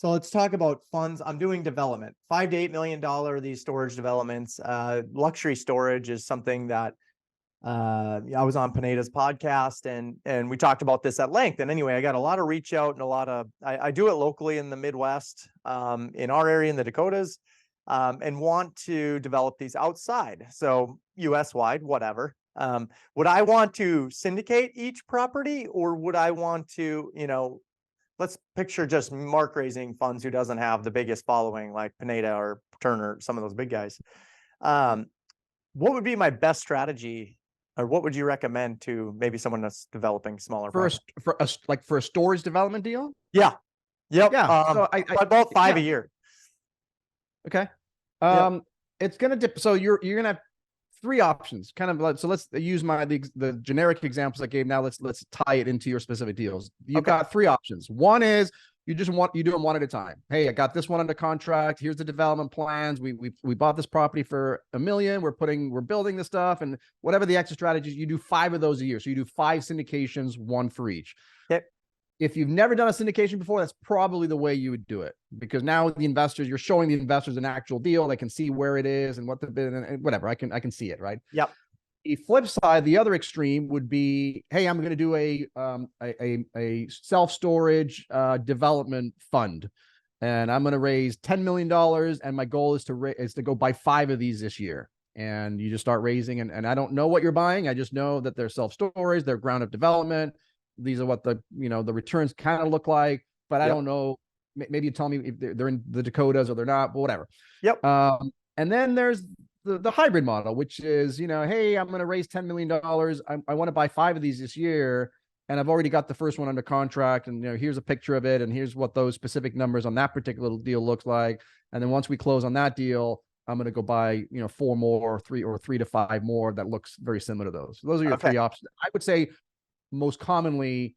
let's talk about funds. I'm doing development, $5 to $8 million, these storage developments. Luxury storage is something that I was on Pineda's podcast and we talked about this at length. And anyway, I got a lot of reach out and I do it locally in the Midwest, in our area in the Dakotas, and want to develop these outside. So US wide, whatever. Would I want to syndicate each property, or would I want to, let's picture just Mark raising funds who doesn't have the biggest following like Pineda or Turner, some of those big guys. What would be my best strategy, or what would you recommend to maybe someone that's developing smaller for a storage development deal? Yeah. Yep. Yeah. So I bought 5 a year. Okay. Yep. It's gonna dip. So you're gonna have 3 options, kind of like, so let's use the generic examples I gave. Now let's tie it into your specific deals. You've got 3 options. One is you do them one at a time. Hey, I got this one under contract. Here's the development plans. We bought this property for $1 million. We're building this stuff, and whatever the exit strategies, you do 5 of those a year. So you do 5 syndications, 1 for each. Yep. If you've never done a syndication before, that's probably the way you would do it, because now you're showing the investors an actual deal. They can see where it is and what the bid and whatever. I can see it, right? Yep. The flip side, the other extreme would be, hey, I'm going to do a self-storage development fund, and I'm going to raise $10 million, and my goal is to go buy 5 of these this year. And you just start raising, and I don't know what you're buying. I just know that they're self-storage, they're ground up development. These are what the returns kind of look like, but I don't know. Maybe you tell me if they're in the Dakotas or they're not, but whatever. Yep. And then there's the hybrid model, which is, hey, I'm going to raise $10 million. I want to buy 5 of these this year, and I've already got the first one under contract, and here's a picture of it, and here's what those specific numbers on that particular deal looks like. And then once we close on that deal, I'm going to go buy 4 more, 3 to 5 more that looks very similar to those. So those are your 3 options. I would say most commonly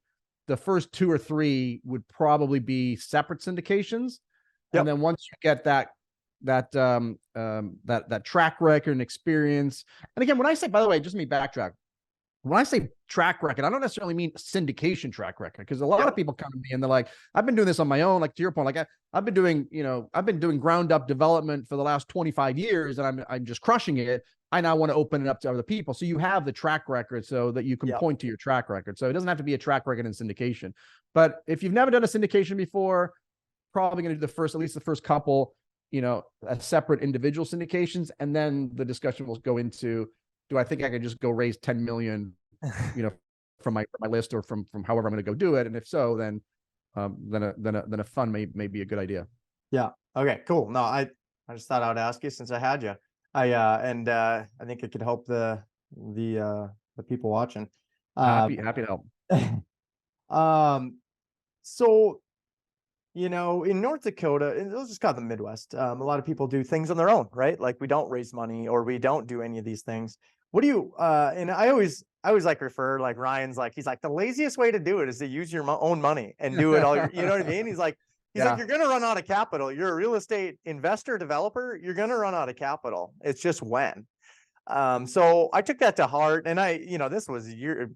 the first 2 or 3 would probably be separate syndications. Yep. And then once you get that track record and experience, and again, when I say, by the way, just let me backtrack. When I say track record, I don't necessarily mean syndication track record, because a lot of people come to me and they're like, I've been doing this on my own. Like to your point, like I've been doing ground up development for the last 25 years and I'm just crushing it. I now want to open it up to other people. So you have the track record so that you can point to your track record. So it doesn't have to be a track record in syndication. But if you've never done a syndication before, probably going to do at least the first couple, separate individual syndications. And then the discussion will go into, do I think I could just go raise 10 million, from my list, or from however I'm going to go do it? And if so, then a fund may be a good idea. Yeah. Okay, cool. No, I just thought I would ask you since I had you. I think it could help the people watching. Happy to help. So, in North Dakota, and let's just call it the Midwest, a lot of people do things on their own, right? Like we don't raise money, or we don't do any of these things. What do you, and I always like refer, like Ryan's like, he's like, the laziest way to do it is to use your own money and do it all. You know what I mean? He's like, you're going to run out of capital. You're a real estate investor, developer. You're going to run out of capital. It's just when. So I took that to heart, and this was a year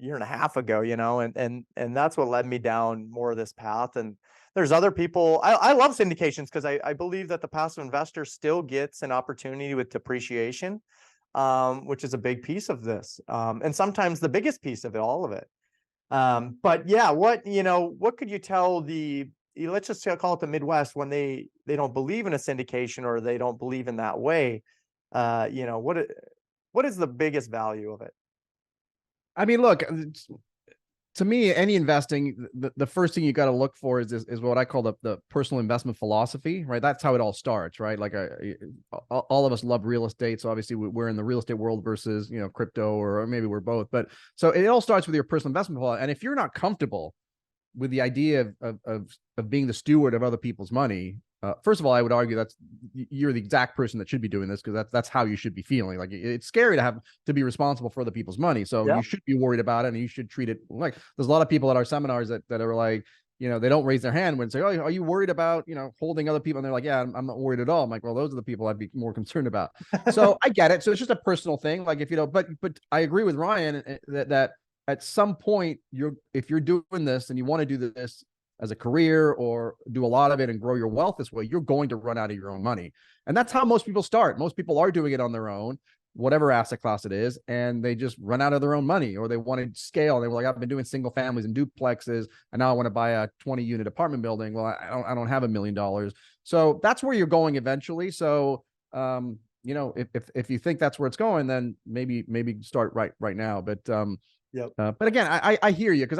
and a half ago, and that's what led me down more of this path. And There's other people. I love syndications because I believe that the passive investor still gets an opportunity with depreciation, which is a big piece of this. And sometimes the biggest piece of it, all of it. But yeah, what could you tell let's just call it the Midwest when they don't believe in a syndication or they don't believe in that way? What is the biggest value of it? I mean, look, to me, any investing, the first thing you got to look for is what I call the personal investment philosophy, right? That's how it all starts, right? Like all of us love real estate. So obviously we're in the real estate world versus, crypto, or maybe we're both. But so it all starts with your personal investment philosophy. And if you're not comfortable with the idea of being the steward of other people's money, first of all, I would argue you're the exact person that should be doing this, because that's how you should be feeling. Like, it's scary to be responsible for other people's money. So you should be worried about it, and you should treat it like, there's a lot of people at our seminars that are like, they don't raise their hand when say, "Oh, are you worried about, holding other people?" And they're like, "Yeah, I'm not worried at all." I'm like, well, those are the people I'd be more concerned about. So I get it. So it's just a personal thing. Like, if but I agree with Ryan that at some point, if you're doing this and you want to do this as a career or do a lot of it and grow your wealth this way, you're going to run out of your own money. And that's how most people start. Most people are doing it on their own, whatever asset class it is, and they just run out of their own money, or they want to scale. They were like, I've been doing single families and duplexes, and now I want to buy a 20-unit apartment building. Well, I don't have $1 million. So that's where you're going eventually. So, if you think that's where it's going, then maybe start right now. But, but again, I hear you. Cause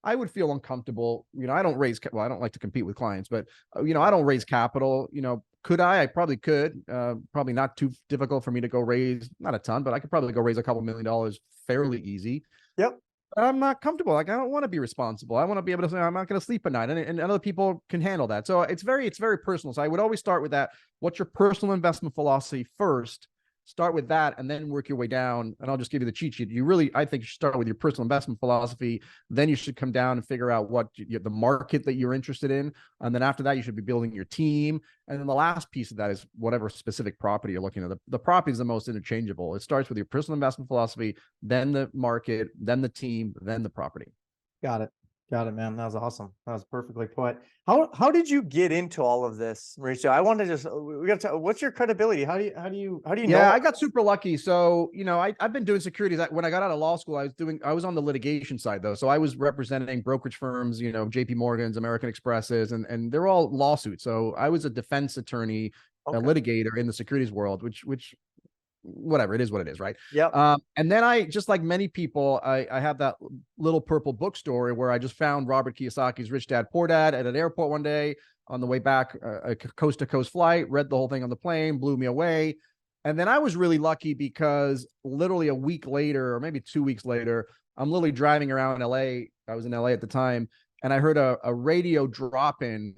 I would feel uncomfortable. I don't like to compete with clients, but I don't raise capital. Could I probably could, probably not too difficult for me to go raise, not a ton, but I could probably go raise a couple $1 million fairly easy. Yep. But I'm not comfortable. Like, I don't want to be responsible. I want to be able to say, I'm not going to sleep at night, and other people can handle that. So it's very personal. So I would always start with that. What's your personal investment philosophy first? Start with that and then work your way down. And I'll just give you the cheat sheet. I think you should start with your personal investment philosophy. Then you should come down and figure out what the market that you're interested in. And then after that, you should be building your team. And then the last piece of that is whatever specific property you're looking at. The property is the most interchangeable. It starts with your personal investment philosophy, then the market, then the team, then the property. Got it. Got it, man. That was awesome. That was perfectly put. How did you get into all of this, Mauricio? I want to we got to, what's your credibility? How do you know? Yeah, I got super lucky. So, I've been doing securities. When I got out of law school, I was on the litigation side though. So I was representing brokerage firms, JP Morgan's, American Expresses, and they're all lawsuits. So I was a defense attorney, a litigator in the securities world, which whatever, it is what it is, right? Yeah. And then I, just like many people, I have that little purple book story where I just found Robert Kiyosaki's Rich Dad Poor Dad at an airport one day on the way back, a coast to coast flight, read the whole thing on the plane, blew me away. And then I was really lucky because literally a week later, or maybe 2 weeks later, I'm literally driving around LA. I was in LA at the time, and I heard a radio drop in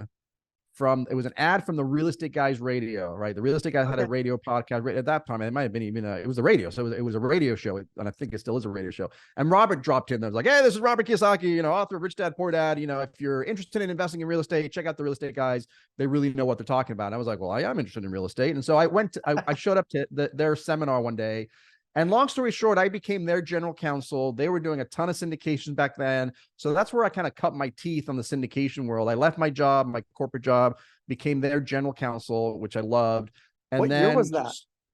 it was an ad from the Real Estate Guys radio, right? The Real Estate Guys had a radio podcast at that time. It might have been even it was a radio. So it was a radio show, and I think it still is a radio show. And Robert dropped in there. Was like, "Hey, this is Robert Kiyosaki, author of Rich Dad Poor Dad. If you're interested in investing in real estate, check out the Real Estate Guys. They really know what they're talking about." And I was like, "Well, I am interested in real estate." And so I showed up to their seminar one day. And long story short, I became their general counsel. They were doing a ton of syndications back then. So that's where I kind of cut my teeth on the syndication world. I left my job, my corporate job, became their general counsel, which I loved. And what year was that?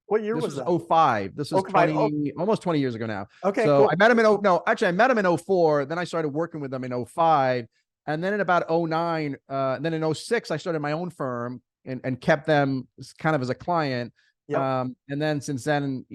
What year was that? 05. This is 20, almost 20 years ago now. Okay. So cool. I met him I met him in 04. Then I started working with them in 05. And then in about 09, then in 06, I started my own firm and kept them kind of as a client. Yep. And then since then,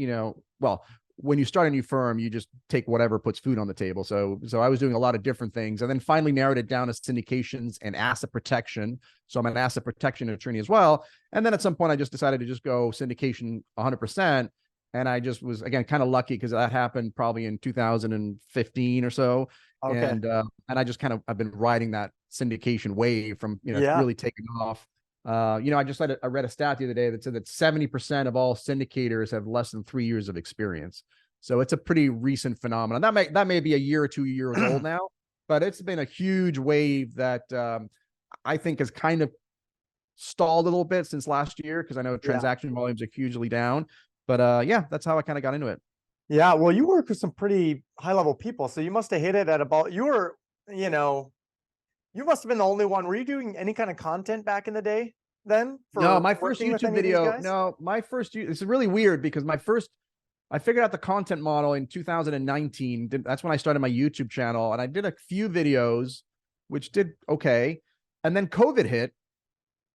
when you start a new firm, you just take whatever puts food on the table. So I was doing a lot of different things, and then finally narrowed it down to syndications and asset protection. So I'm an asset protection attorney as well. And then at some point, I just decided to just go syndication 100%. And I just was, again, kind of lucky because that happened probably in 2015 or so. Okay. And I just I've been riding that syndication wave from, really taking off. I read a stat the other day that said that 70% of all syndicators have less than 3 years of experience. So it's a pretty recent phenomenon. That may be a year or 2 years old now, but it's been a huge wave that I think has kind of stalled a little bit since last year, because I know transaction volumes are hugely down. But that's how I kind of got into it. Yeah, well, you work with some pretty high level people, so you must have hit it at about You must have been the only one. Were you doing any kind of content back in the day then? No, For my first working with YouTube any of these video. guys? No, my first. It's really weird because I figured out the content model in 2019. That's when I started my YouTube channel, and I did a few videos, which did okay, and then COVID hit.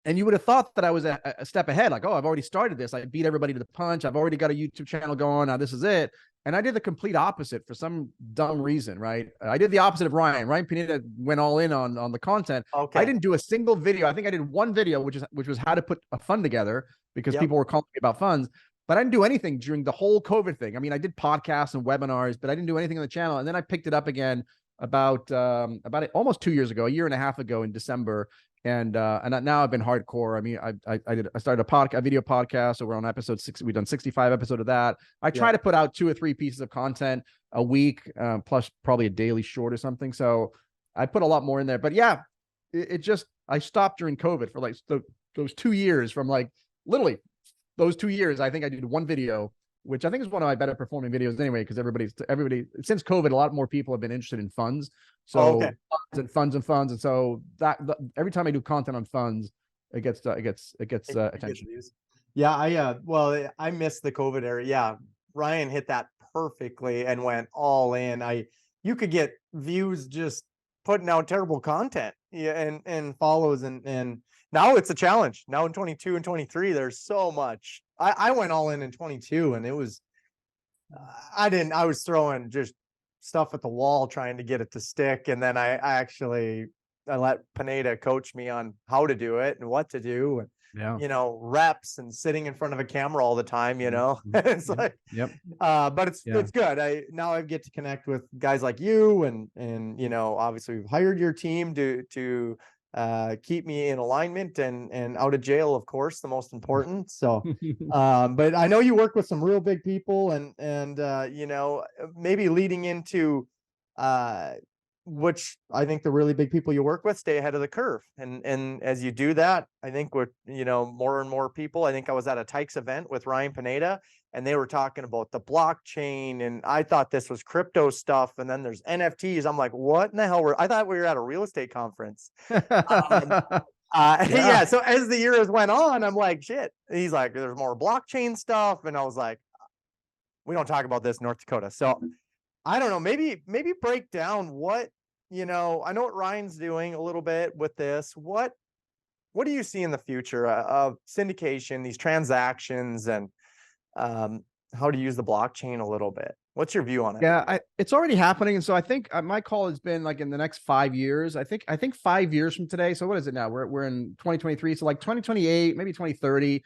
And you would have thought that I was a step ahead, like, oh, I've already started this. I beat everybody to the punch. I've already got a YouTube channel going. Now this is it. And I did the complete opposite for some dumb reason, right? I did the opposite of Ryan. Ryan Pineda went all in on the content. Okay. I didn't do a single video. I think I did one video, which was how to put a fund together because people were calling me about funds. But I didn't do anything during the whole COVID thing. I mean, I did podcasts and webinars, but I didn't do anything on the channel. And then I picked it up again about almost 2 years ago, a year and a half ago in December. And now I've been hardcore. I mean, I started a video podcast. So we're on episode 6. We've done 65 episodes of that. I try to put out 2 or 3 pieces of content a week, plus probably a daily short or something. So I put a lot more in there. But yeah, I stopped during COVID for like those 2 years. From like literally those 2 years, I think I did one video, which I think is one of my better performing videos anyway, because everybody since COVID, a lot more people have been interested in funds. So funds. And so that every time I do content on funds, it gets attention. Yeah, well, I missed the COVID era. Yeah, Ryan hit that perfectly and went all in. You could get views just putting out terrible content, and follows, and now it's a challenge. Now in 22 and 23, there's so much. I went all in 22, and it was I was throwing just stuff at the wall trying to get it to stick, and then I let Pineda coach me on how to do it and what to do, and reps and sitting in front of a camera all the time. It's like, but it's good. Now I get to connect with guys like you, and obviously we've hired your team to keep me in alignment and out of jail, of course, the most important. So, but I know you work with some real big people, and maybe leading into, which I think the really big people you work with stay ahead of the curve. And as you do that, I think with, more and more people, I think I was at a Tykes event with Ryan Pineda, and they were talking about the blockchain, and I thought this was crypto stuff. And then there's NFTs. I'm like, what in the hell? I thought we were at a real estate conference. So as the years went on, I'm like, shit. He's like, there's more blockchain stuff. And I was like, we don't talk about this in North Dakota. So I don't know, maybe break down what, I know what Ryan's doing a little bit with this. What do you see in the future of syndication, these transactions, and how to use the blockchain a little bit? What's your view on it? Yeah, it's already happening. And so I think my call has been like in the next 5 years. I think 5 years from today. So what is it now? We're in 2023. So like 2028, maybe 2030.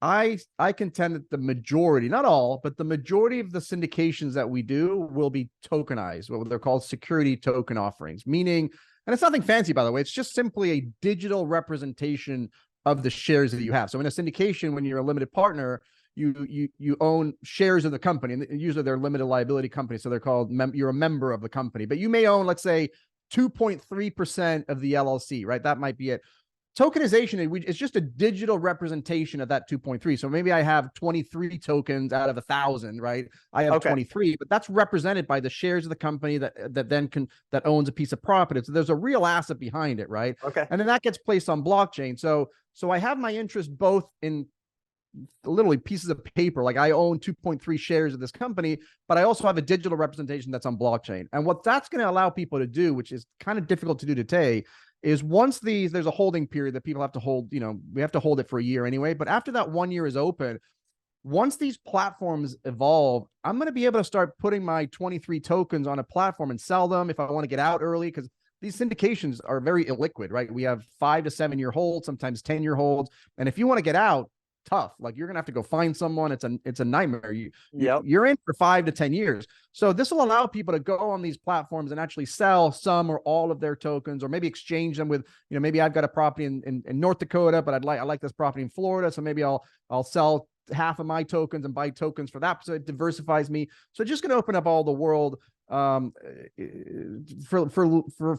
I contend that the majority, not all, but the majority of the syndications that we do will be tokenized, what they're called security token offerings, meaning, and it's nothing fancy, by the way, it's just simply a digital representation of the shares that you have. So in a syndication, when you're a limited partner, you own shares of the company, and usually they're limited liability companies. So they're called, you're a member of the company, but you may own, let's say, 2.3% of the LLC, right? That might be it. Tokenization, it's just a digital representation of that 2.3. So maybe I have 23 tokens out of 1,000, right? I have 23, but that's represented by the shares of the company that owns a piece of property. So there's a real asset behind it, right? And then that gets placed on blockchain. So I have my interest both in literally pieces of paper, like I own 2.3 shares of this company, but I also have a digital representation that's on blockchain. And what that's going to allow people to do, which is kind of difficult to do today, is once there's a holding period that people have to hold, we have to hold it for a year anyway. But after that 1 year is open, once these platforms evolve, I'm going to be able to start putting my 23 tokens on a platform and sell them if I want to get out early, because these syndications are very illiquid, right? We have 5 to 7 year holds, sometimes 10-year holds. And if you want to get out, tough. Like you're gonna have to go find someone. It's a nightmare. You're in for 5 to 10 years. So this will allow people to go on these platforms and actually sell some or all of their tokens, or maybe exchange them with, maybe I've got a property in North Dakota, but I like this property in Florida. So maybe I'll sell half of my tokens and buy tokens for that. So it diversifies me. So just going to open up all the world for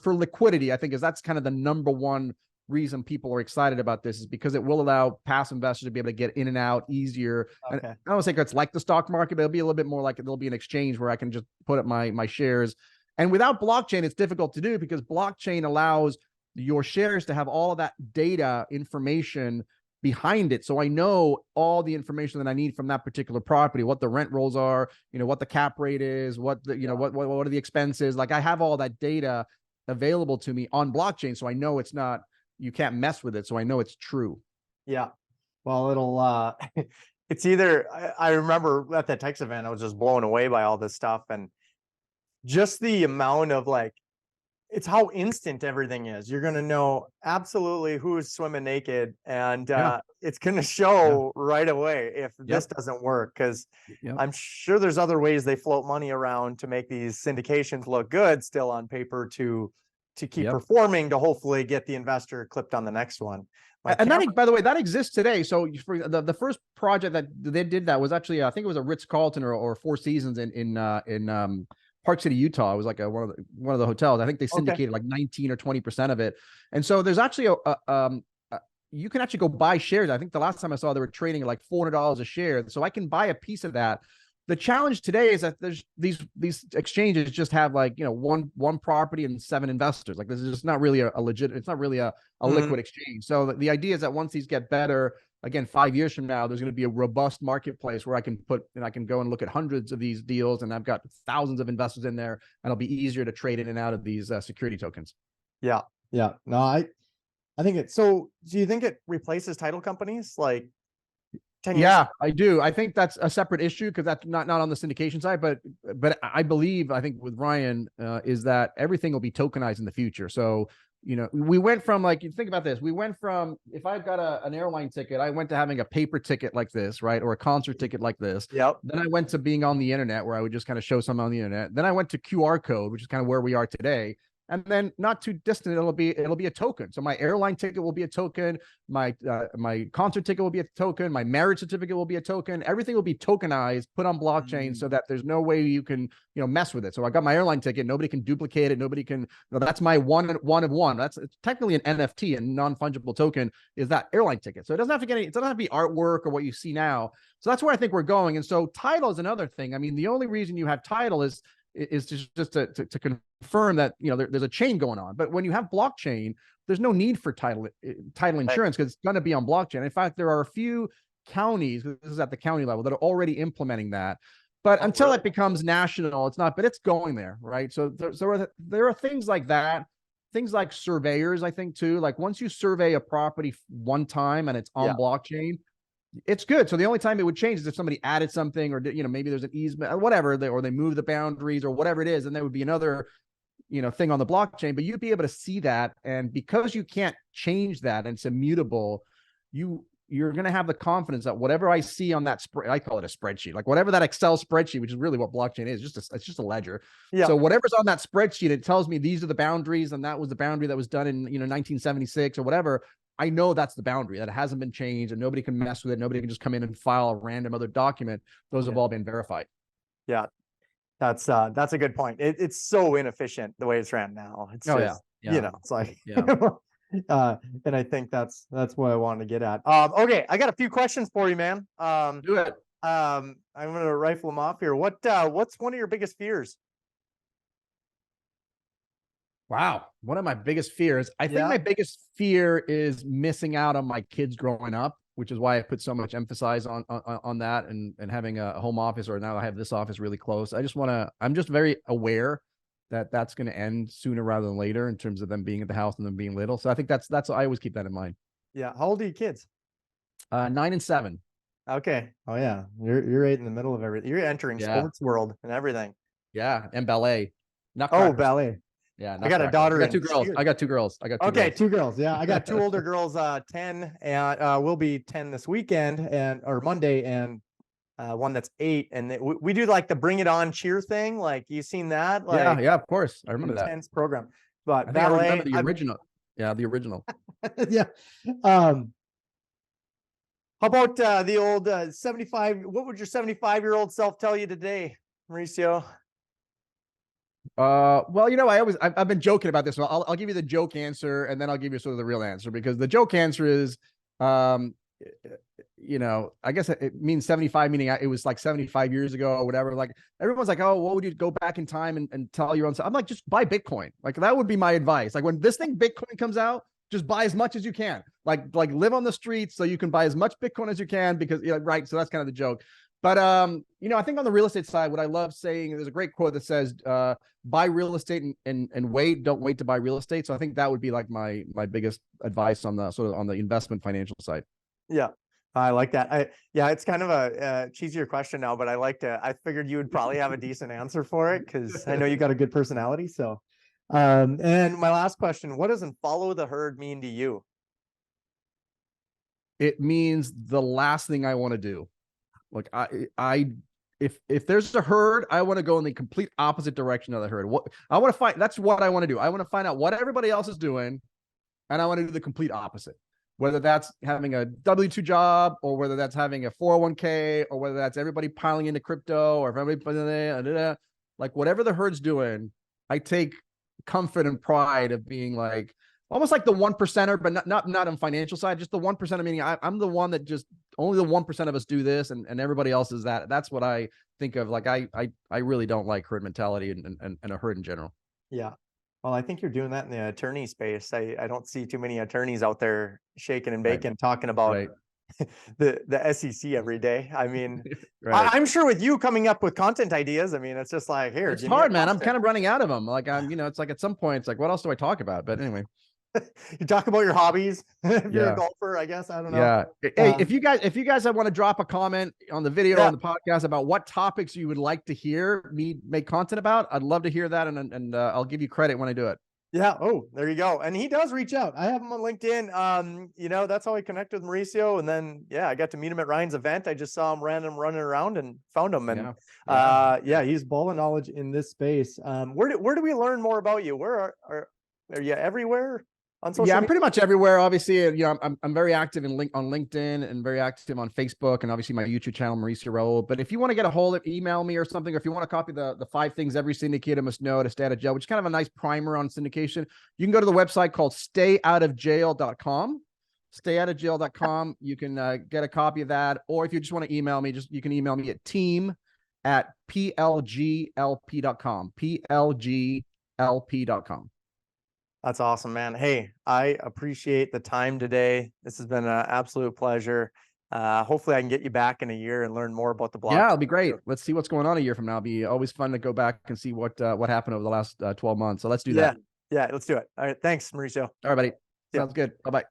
liquidity, I think, is that's kind of the number one reason people are excited about this, is because it will allow passive investors to be able to get in and out easier. And I don't think it's like the stock market, but it'll be a little bit more like there'll be an exchange where I can just put up my shares. And without blockchain, it's difficult to do, because blockchain allows your shares to have all of that data information behind it. So I know all the information that I need from that particular property, what the rent rolls are, what the cap rate is, what the, what are the expenses. Like I have all that data available to me on blockchain. So I know it's not, you can't mess with it. So I know it's true. Yeah. Well, it'll, it's either, I remember at that Texas event, I was just blown away by all this stuff and just the amount of like, it's how instant everything is. You're going to know absolutely who's swimming naked and it's going to show right away if this doesn't work. Cause I'm sure there's other ways they float money around to make these syndications look good still on paper to keep performing, to hopefully get the investor clipped on the next one. And that, by the way, that exists today. So for the first project that they did that was actually, I think it was a Ritz-Carlton or Four Seasons in Park City, Utah. It was like one of the hotels. I think they syndicated like 19 or 20% of it. And so there's actually you can actually go buy shares. I think the last time I saw they were trading at like $400 a share. So I can buy a piece of that. The challenge today is that there's these exchanges just have like, one property and 7 investors. Like this is just not really a legit, it's not really a liquid exchange. So the idea is that once these get better, again, 5 years from now, there's going to be a robust marketplace where I can go and look at hundreds of these deals, and I've got thousands of investors in there, and it'll be easier to trade in and out of these security tokens. Yeah. Yeah. No, I think it's, so do you think it replaces title companies like 10 years? Yeah, I do. I think that's a separate issue because that's not on the syndication side, but I think with Ryan is that everything will be tokenized in the future. So, we went from, like, you think about this, we went from, if I've got an airline ticket, I went to having a paper ticket like this, right? Or a concert ticket like this. Yep. Then I went to being on the internet where I would just kind of show something on the internet. Then I went to QR code, which is kind of where we are today. And then not too distant, it'll be a token. So my airline ticket will be a token. My concert ticket will be a token. My marriage certificate will be a token. Everything will be tokenized, put on blockchain, so that there's no way you can mess with it. So I got my airline ticket. Nobody can duplicate it. Nobody can. That's my one of one. That's technically an NFT, a non-fungible token. Is that airline ticket? So it doesn't have to get any. It doesn't have to be artwork or what you see now. So that's where I think we're going. And so title is another thing. I mean, the only reason you have title is just to confirm that there's a chain going on. But when you have blockchain, there's no need for title insurance because it's going to be on blockchain. In fact, there are a few counties, this is at the county level, that are already implementing that. But until it becomes national, it's not. But it's going there, right? So there are things like that. Things like surveyors, I think too. Like once you survey a property one time and it's on blockchain, it's good. So the only time it would change is if somebody added something, or maybe there's an easement or whatever, or they move the boundaries or whatever it is, and there would be another thing on the blockchain. But you'd be able to see that, and because you can't change that and it's immutable, you're going to have the confidence that whatever I see on that I call it a spreadsheet, like whatever that Excel spreadsheet, which is really what blockchain is, it's just a ledger. Yeah. So whatever's on that spreadsheet, it tells me these are the boundaries, and that was the boundary that was done in 1976 or whatever. I know that's the boundary, that it hasn't been changed, and nobody can mess with it. Nobody can just come in and file a random other document. Those have all been verified. Yeah, that's a good point. It's so inefficient the way it's ran now. It's it's like, and I think that's what I wanted to get at. Okay, I got a few questions for you, man. Do it. I'm gonna rifle them off here. What's one of your biggest fears? Wow. One of my biggest fears. I think my biggest fear is missing out on my kids growing up, which is why I put so much emphasis on that and having a home office, or now I have this office really close. I'm just very aware that that's going to end sooner rather than later in terms of them being at the house and them being little. So I think that's I always keep that in mind. Yeah. How old are your kids? 9 and 7. Okay. Oh yeah. You're right in the middle of everything. You're entering sports world and everything. Yeah. And ballet. Ballet. Yeah, I got a daughter. I got 2 girls. I got 2 girls. Okay, 2 girls. Yeah, I got 2 older girls, 10, and will be 10 this weekend or Monday, and one that's 8. And we do like the Bring It On cheer thing. Like, you seen that? Like, yeah, of course. I remember that intense program. But ballet, I remember the original. Yeah, the original. Yeah. How about the old 75? What would your 75-year-old self tell you today, Mauricio? Well, I've been joking about this. So I'll give you the joke answer, and then I'll give you sort of the real answer, because the joke answer is, I guess it means 75, meaning it was like 75 years ago or whatever. Like everyone's like, oh, what would you go back in time and tell your own self? I'm like, just buy Bitcoin. Like that would be my advice. Like when this thing Bitcoin comes out, just buy as much as you can. Like live on the streets so you can buy as much Bitcoin as you can because right. So that's kind of the joke. But I think on the real estate side, what I love saying, there's a great quote that says, buy real estate and wait, don't wait to buy real estate. So I think that would be like my biggest advice on the sort of on the investment financial side. Yeah. I like that. It's kind of a cheesier question now, but I figured you would probably have a decent answer for it because I know you got a good personality. So, and my last question, what doesn't follow the herd mean to you? It means the last thing I want to do. Like if there's a herd, I want to go in the complete opposite direction of the herd. That's what I want to do. I want to find out what everybody else is doing, and I want to do the complete opposite. Whether that's having a W-2 job, or whether that's having a 401k, or whether that's everybody piling into crypto, or if everybody, like whatever the herd's doing, I take comfort and pride of being like almost like the 1%er, but not on financial side, just the 1%, meaning I'm the one that just only the 1% of us do this, and everybody else is that. That's what I think of. Like I really don't like herd mentality and a herd in general. Yeah. Well, I think you're doing that in the attorney space. I don't see too many attorneys out there shaking and baking, talking about the SEC every day. I mean, I'm sure with you coming up with content ideas, I mean, it's just like, here. It's hard, man. I'm kind of running out of them. Like it's like at some point, it's like, what else do I talk about? But anyway. You talk about your hobbies. If you're a golfer, I guess. I don't know. Yeah. Hey, if you guys want to drop a comment on the video or on the podcast about what topics you would like to hear me make content about, I'd love to hear that, and I'll give you credit when I do it. Yeah. Oh, there you go. And he does reach out. I have him on LinkedIn. That's how I connected with Mauricio. And then, I got to meet him at Ryan's event. I just saw him random running around and found him. And he's ball of knowledge in this space. Where do we learn more about you? Where are you everywhere? On social media? I'm pretty much everywhere. Obviously, I'm very active on LinkedIn and very active on Facebook, and obviously my YouTube channel, Mauricio Rauld. But if you want to get a hold of, email me or something, or if you want to copy the 5 things every syndicator must know to stay out of jail, which is kind of a nice primer on syndication, you can go to the website called stayoutofjail.com. Stayoutofjail.com. You can get a copy of that, or if you just want to email me, you can email me at team@plglp.com. plglp.com. That's awesome, man. Hey, I appreciate the time today. This has been an absolute pleasure. Hopefully I can get you back in a year and learn more about the block. Yeah, it'll be great. Let's see what's going on a year from now. It'll be always fun to go back and see what happened over the last 12 months. So let's do that. Yeah, let's do it. All right. Thanks, Mauricio. All right, buddy. Sounds good. Bye-bye.